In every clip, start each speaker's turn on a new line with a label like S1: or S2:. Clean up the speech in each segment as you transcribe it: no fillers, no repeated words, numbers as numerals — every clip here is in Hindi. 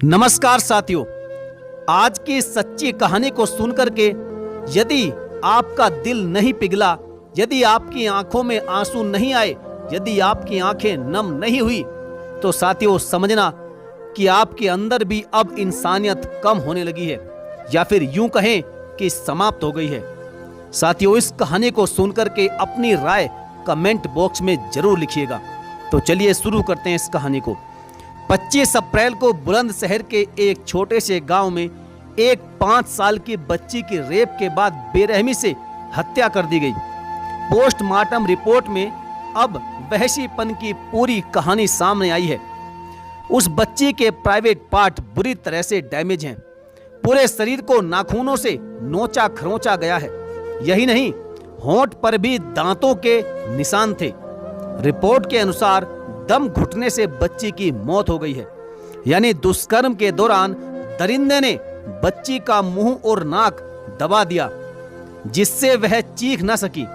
S1: नमस्कार साथियों, आज की सच्ची कहानी को सुनकर के यदि आपका दिल नहीं पिघला, यदि आपकी आंखों में आंसू नहीं आए, यदि आपकी आंखें नम नहीं हुई, तो साथियों समझना कि आपके अंदर भी अब इंसानियत कम होने लगी है, या फिर यूं कहें कि समाप्त हो गई है। साथियों, इस कहानी को सुनकर के अपनी राय कमेंट बॉक्स में जरूर लिखिएगा। तो चलिए शुरू करते हैं इस कहानी को। 25 अप्रैल को बुलंदशहर के एक छोटे से गांव में एक 5 साल की बच्ची की रेप के बाद बेरहमी से हत्या कर दी गई। पोस्टमार्टम रिपोर्ट में अब वहशीपन की पूरी कहानी सामने आई है। उस बच्ची के प्राइवेट पार्ट बुरी तरह से डैमेज हैं। पूरे शरीर को नाखूनों से नोचा खरोंचा गया है। यही नहीं, होंठ पर भी दांतों के निशान थे। रिपोर्ट के अनुसार दम घुटने से बच्ची की मौत हो गई है। यानी दुष्कर्म के दौरान दरिंदे ने बच्ची का मुंह और नाक दबा दिया, जिससे वह चीख न सकी।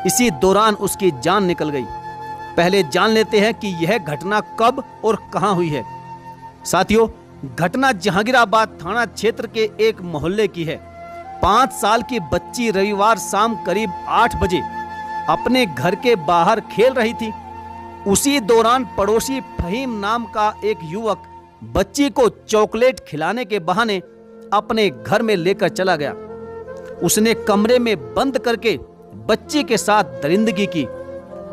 S1: इसी दौरान उसकी जान निकल गई। पहले जान लेते हैं कि यह घटना कब और कहां हुई है। साथियों, घटना जहांगीराबाद थाना क्षेत्र के एक मोहल्ले की है। 5 साल की बच्ची रविवार शाम करीब 8 बजे अपने घर के बाहर खेल रही थी। उसी दौरान पड़ोसी फहीम नाम का एक युवक बच्ची को चॉकलेट खिलाने के बहाने अपने घर में लेकर चला गया। उसने कमरे में बंद करके बच्ची के साथ दरिंदगी की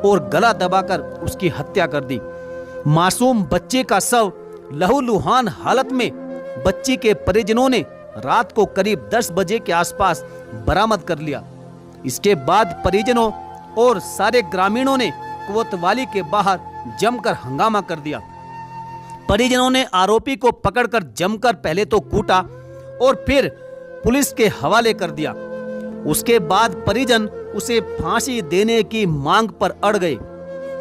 S1: और गला दबाकर उसकी हत्या कर दी। मासूम बच्चे का शव लहूलुहान हालत में बच्ची के परिजनों ने रात को करीब 10 बजे के आसपास बरामद कर लिया। इसके बाद परिजनों और सारे ग्रामीणों ने कोतवाली के बाहर जमकर हंगामा कर दिया। परिजनों ने आरोपी को पकड़कर जमकर पहले तो कूटा और फिर पुलिस के हवाले कर दिया। उसके बाद परिजन उसे फांसी देने की मांग पर अड़ गए।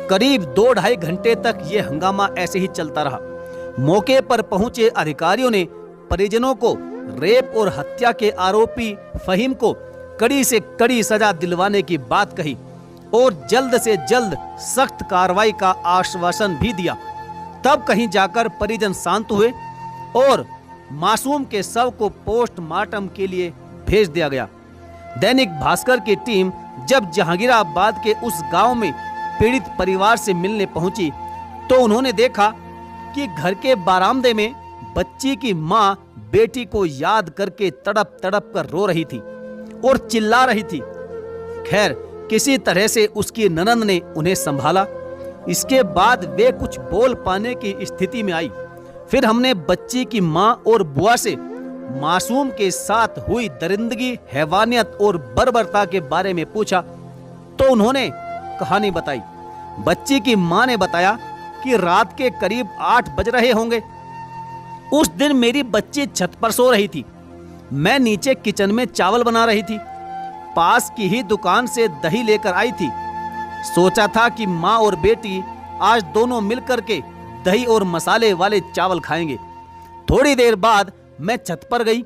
S1: करीब 2-2.5 घंटे तक यह हंगामा ऐसे ही चलता रहा। मौके पर पहुंचे अधिकारियों ने परिजनों को रेप और हत्या के आरोपी फहीम को कड़ी से कड़ी सजा दिलवाने की बात कही और जल्द से जल्द सख्त कार्रवाई का आश्वासन भी दिया। तब कहीं जाकर परिजन शांत हुए और मासूम के शव को पोस्टमार्टम के लिए भेज दिया गया। दैनिक भास्कर की टीम जब जहांगीराबाद के उस गांव में पीड़ित परिवार से मिलने पहुंची तो उन्होंने देखा कि घर के बरामदे में बच्ची की मां बेटी को याद करके तड़प तड़प कर रो रही थी और चिल्ला रही थी। खैर, किसी तरह से उसकी ननंद ने उन्हें संभाला। इसके बाद वे कुछ बोल पाने की स्थिति में आई। फिर हमने बच्ची की मां और बुआ से मासूम के साथ हुई दरिंदगी, हैवानियत और बर्बरता के बारे में पूछा तो उन्होंने कहानी बताई। बच्ची की मां ने बताया कि रात के करीब 8 बज रहे होंगे। उस दिन मेरी बच्ची छत पर सो रही थी। मैं नीचे किचन में चावल बना रही थी। पास की ही दुकान से दही लेकर आई थी। सोचा था कि माँ और बेटी आज दोनों मिलकर के दही और मसाले वाले चावल खाएंगे। थोड़ी देर बाद मैं छत पर गई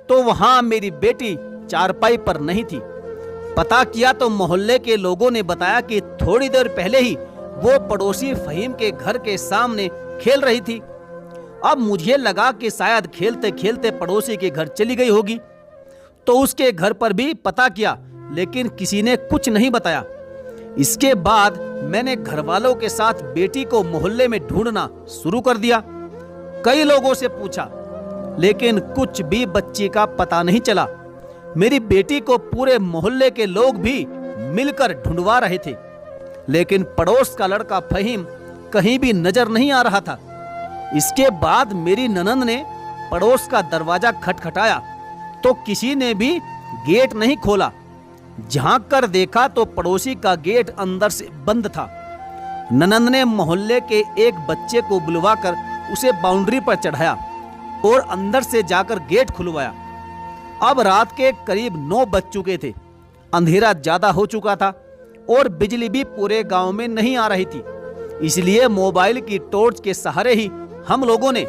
S1: तो वहां मेरी बेटी चारपाई पर नहीं थी। पता किया तो मोहल्ले के लोगों ने बताया कि थोड़ी देर पहले ही वो पड़ोसी फहीम के घर के सामने खेल रही थी। अब मुझे लगा कि शायद खेलते खेलते पड़ोसी के घर चली गई होगी, तो उसके घर पर भी पता किया, लेकिन किसी ने कुछ नहीं बताया। इसके बाद मैंने घर वालों के साथ बेटी को मोहल्ले में ढूंढना शुरू कर दिया। कई लोगों से पूछा, लेकिन कुछ भी बच्ची का पता नहीं चला। मेरी बेटी को पूरे मोहल्ले के लोग भी मिलकर ढूंढवा रहे थे, लेकिन पड़ोस का लड़का फहीम कहीं भी नजर नहीं आ रहा था। इसके बाद मेरी ननंद ने पड़ोस का दरवाजा खटखटाया तो किसी ने भी गेट नहीं खोला। झांक कर देखा तो पड़ोसी का गेट अंदर से बंद था। ननंद ने मोहल्ले के एक बच्चे को बुलवाकर उसे बाउंड्री पर चढ़ाया और अंदर से जाकर गेट खुलवाया। अब रात के करीब 9 बज चुके थे। अंधेरा ज्यादा हो चुका था और बिजली भी पूरे गांव में नहीं आ रही थी। इसलिए मोबाइल की टॉर्च के सहारे ही हम लोगों ने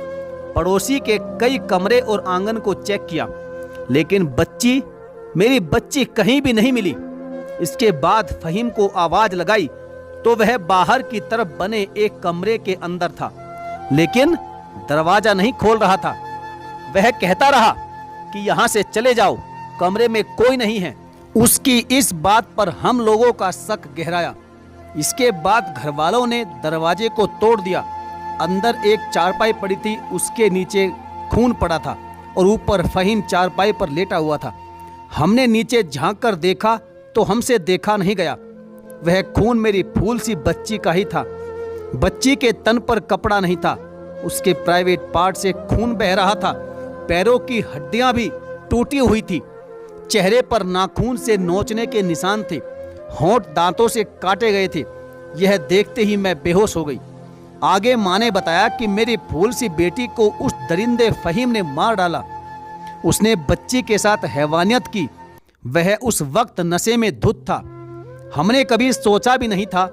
S1: पड़ोसी के कई कमरे और आंगन को चेक किया, लेकिन मेरी बच्ची कहीं भी नहीं मिली। इसके बाद फहीम को आवाज लगाई तो वह बाहर की तरफ बने एक कमरे के अंदर था, लेकिन दरवाजा नहीं खोल रहा था। वह कहता रहा कि यहाँ से चले जाओ, कमरे में कोई नहीं है। उसकी इस बात पर हम लोगों का शक गहराया। इसके बाद घर वालों ने दरवाजे को तोड़ दिया। अंदर एक चारपाई पड़ी थी, उसके नीचे खून पड़ा था और ऊपर फहीम चारपाई पर लेटा हुआ था। हमने नीचे झांक कर देखा तो हमसे देखा नहीं गया। वह खून मेरी फूल सी बच्ची का ही था। बच्ची के तन पर कपड़ा नहीं था, उसके प्राइवेट पार्ट से खून बह रहा था। पैरों की हड्डियां भी टूटी हुई थी। चेहरे पर नाखून से नोचने के निशान थे। होंठ दांतों से काटे गए थे। यह देखते ही मैं बेहोश हो गई। आगे माँ ने बताया कि मेरी फूल सी बेटी को उस दरिंदे फहीम ने मार डाला। उसने बच्ची के साथ हैवानियत की। वह उस वक्त नशे में धुत था। हमने कभी सोचा भी नहीं था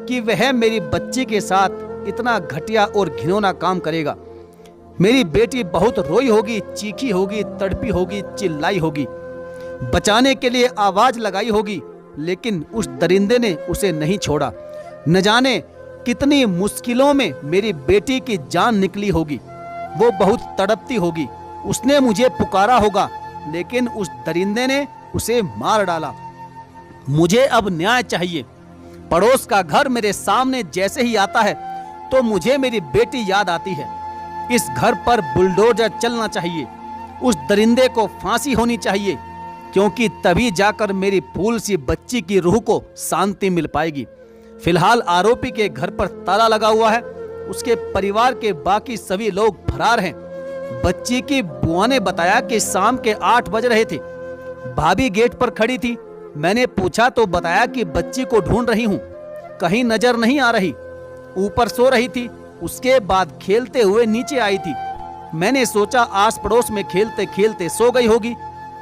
S1: कि वह मेरी बच्ची के साथ इतना घटिया और घिनौना काम करेगा। मेरी बेटी बहुत रोई होगी, चीखी होगी, तड़पी होगी, चिल्लाई होगी, बचाने के लिए आवाज लगाई होगी, लेकिन उस दरिंदे ने उसे नहीं छोड़ा। न जाने कितनी मुश्किलों में मेरी बेटी की जान निकली होगी। वो बहुत तड़पती होगी। उसने मुझे पुकारा होगा, लेकिन उस दरिंदे ने उसे मार डाला। मुझे अब न्याय चाहिए। पड़ोस का घर मेरे सामने जैसे ही आता है तो मुझे मेरी बेटी याद आती है। इस घर पर बुलडोजर चलना चाहिए। उस दरिंदे को फांसी होनी चाहिए, क्योंकि तभी जाकर मेरी फूल सी बच्ची की रूह को शांति मिल पाएगी। फिलहाल आरोपी के घर पर ताला लगा हुआ है। उसके परिवार के बाकी सभी लोग फरार हैं। बच्ची की बुआ ने बताया कि शाम के 8 बज रहे थे। भाभी गेट पर खड़ी थी। मैंने पूछा तो बताया कि बच्ची को ढूंढ रही हूँ, कहीं नजर नहीं आ रही। ऊपर सो रही थी, उसके बाद खेलते हुए नीचे आई थी। मैंने सोचा आस पड़ोस में खेलते खेलते सो गई होगी,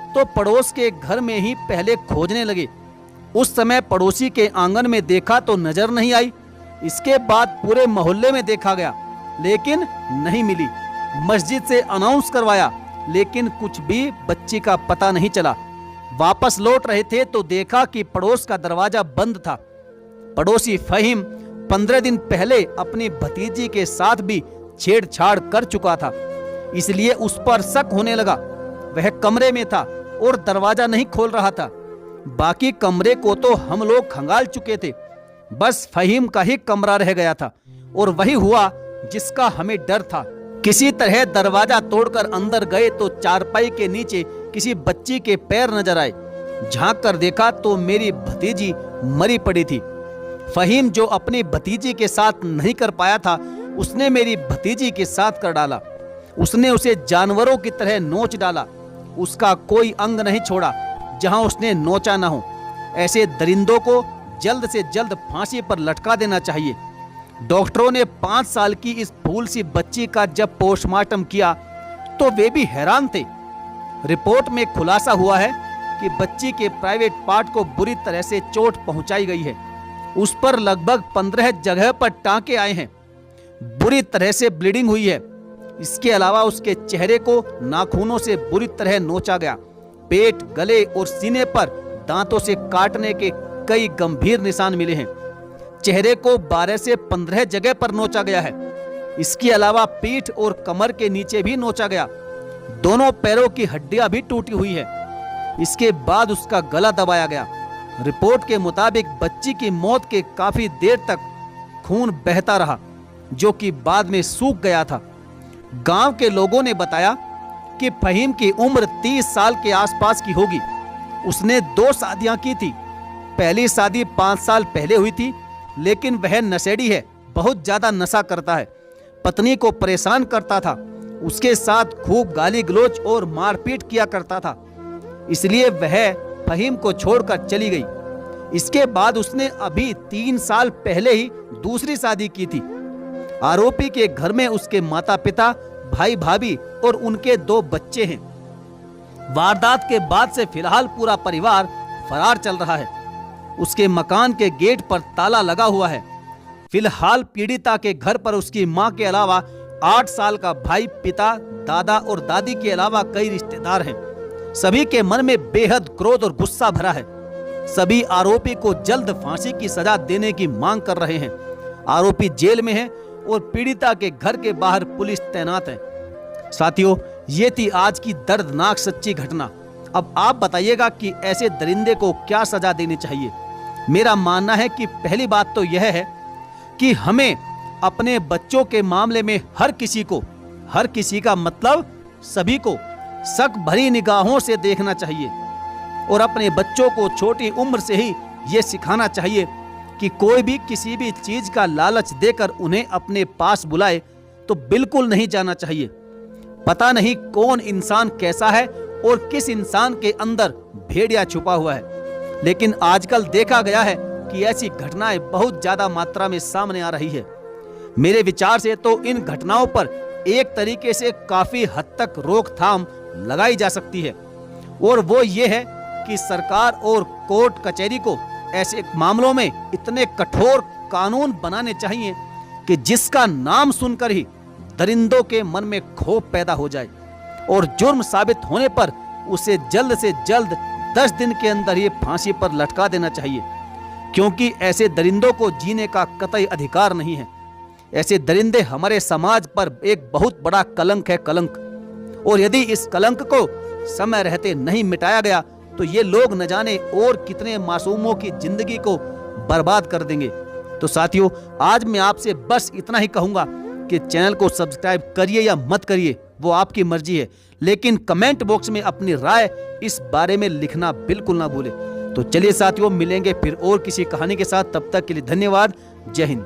S1: तो पड़ोस के घर में ही पहले खोजने लगे। उस समय पड़ोसी के आंगन में देखा तो नजर नहीं आई। इसके बाद पूरे मोहल्ले में देखा गया, लेकिन नहीं मिली। मस्जिद से अनाउंस करवाया, लेकिन कुछ भी बच्ची का पता नहीं चला। वापस लौट रहे थे तो देखा कि पड़ोस का दरवाजा बंद था। पड़ोसी फहीम 15 दिन पहले अपनी भतीजी के साथ भी छेड़छाड़ कर चुका था, इसलिए उस पर शक होने लगा। वह कमरे में था और दरवाजा नहीं खोल रहा था। बाकी कमरे को तो हम लोग खंगाल चुके थे, बस फहीम का ही कमरा रह गया था, और वही हुआ जिसका हमें डर था। किसी तरह दरवाजा तोड़कर अंदर गए तो चारपाई के नीचे किसी बच्ची के पैर नजर आए। झांक कर देखा तो मेरी भतीजी मरी पड़ी थी। फहीम जो अपनी भतीजी के साथ नहीं कर पाया था, उसने मेरी भतीजी के साथ कर डाला। उसने उसे जानवरों की तरह नोच डाला। उसका कोई अंग नहीं छोड़ा जहां उसने नोचा ना हो। ऐसे दरिंदों को जल्द से जल्द फांसी पर लटका देना चाहिए। डॉक्टरों ने 5 साल की इस फूल सी बच्ची का जब पोस्टमार्टम किया तो वे भी हैरान थे। रिपोर्ट में खुलासा हुआ है कि बच्ची के प्राइवेट पार्ट को बुरी तरह से चोट पहुंचाई गई है। उस पर लगभग 15 जगह पर टांके आए हैं। बुरी तरह से ब्लीडिंग हुई है। इसके अलावा उसके चेहरे को नाखूनों से बुरी तरह नोचा गया। पेट, गले और सीने पर दांतों से काटने के कई गंभीर निशान मिले हैं। चेहरे को 12 से 15 जगह पर नोचा गया है। इसके अलावा पीठ और कमर के नीचे भी नोचा गया। दोनों पैरों की हड्डियां भी टूटी हुई है। इसके बाद उसका गला दबाया गया। रिपोर्ट के मुताबिक बच्ची की मौत के काफी देर तक खून बहता रहा, जो कि बाद में सूख गया था। गांव के लोगों ने बताया कि फहीम की उम्र 30 साल के आसपास की होगी। उसने 2 शादियां की थी। पहली शादी 5 साल पहले हुई थी, लेकिन वह नशेड़ी है, बहुत ज्यादा नशा करता है। पत्नी को परेशान करता था, उसके साथ खूब गाली गलौज और मारपीट किया करता था, इसलिए वह फहीम को छोड़कर चली गई। इसके बाद उसने अभी 3 साल पहले ही दूसरी शादी की थी। आरोपी के घर में उसके माता पिता, भाई भाभी और उनके 2 बच्चे हैं। वारदात के बाद से फिलहाल पूरा परिवार फरार चल रहा है। उसके मकान के गेट पर ताला लगा हुआ है। फिलहाल पीड़िता के घर पर उसकी मां के अलावा 8 साल का भाई, पिता, दादा और दादी के अलावा कई रिश्तेदार हैं। सभी के मन में बेहद क्रोध और गुस्सा भरा है। सभी आरोपी को जल्द फांसी की सजा देने की मांग कर रहे हैं। आरोपी जेल में है और पीड़िता के घर के बाहर पुलिस तैनात है। साथियों, ये थी आज की दर्दनाक सच्ची घटना। अब आप बताइएगा कि ऐसे दरिंदे को क्या सजा देनी चाहिए। मेरा मानना है कि पहली बात तो यह है कि हमें अपने बच्चों के मामले में हर किसी का मतलब सभी को शक भरी निगाहों से देखना चाहिए और अपने बच्चों को छोटी उम्र से ही ये सिखाना चाहिए कि कोई भी किसी भी चीज का लालच देकर उन्हें अपने पास बुलाए तो बिल्कुल नहीं जाना चाहिए। पता नहीं कौन इंसान कैसा है और किस इंसान के अंदर भेड़िया छुपा हुआ है, लेकिन आजकल देखा गया है कि ऐसी घटनाएं बहुत ज्यादा मात्रा में सामने आ रही है। मेरे विचार से तो इन घटनाओं पर एक तरीके से काफी हद तक रोकथाम लगाई जा सकती है, और वो ये है कि सरकार और कोर्ट कचहरी को ऐसे मामलों में इतने कठोर कानून बनाने चाहिए कि जिसका नाम सुनकर ही दरिंदों के मन में खौफ पैदा हो जाए और जुर्म साबित होने पर उसे जल्द से जल्द 10 दिन के अंदर ही फांसी पर लटका देना चाहिए, क्योंकि ऐसे दरिंदों को जीने का कतई अधिकार नहीं है। ऐसे दरिंदे हमारे समाज पर एक बहुत बड़ा कलंक है, कलंक। और यदि इस कलंक को समय रहते नहीं मिटाया गया तो ये लोग न जाने और कितने मासूमों की जिंदगी को बर्बाद कर देंगे। तो साथियों, आज मैं आपसे बस इतना ही कहूंगा कि चैनल को सब्सक्राइब करिए या मत करिए, वो आपकी मर्जी है, लेकिन कमेंट बॉक्स में अपनी राय इस बारे में लिखना बिल्कुल ना भूले। तो चलिए साथियों, मिलेंगे फिर और किसी कहानी के साथ। तब तक के लिए धन्यवाद। जय हिंद।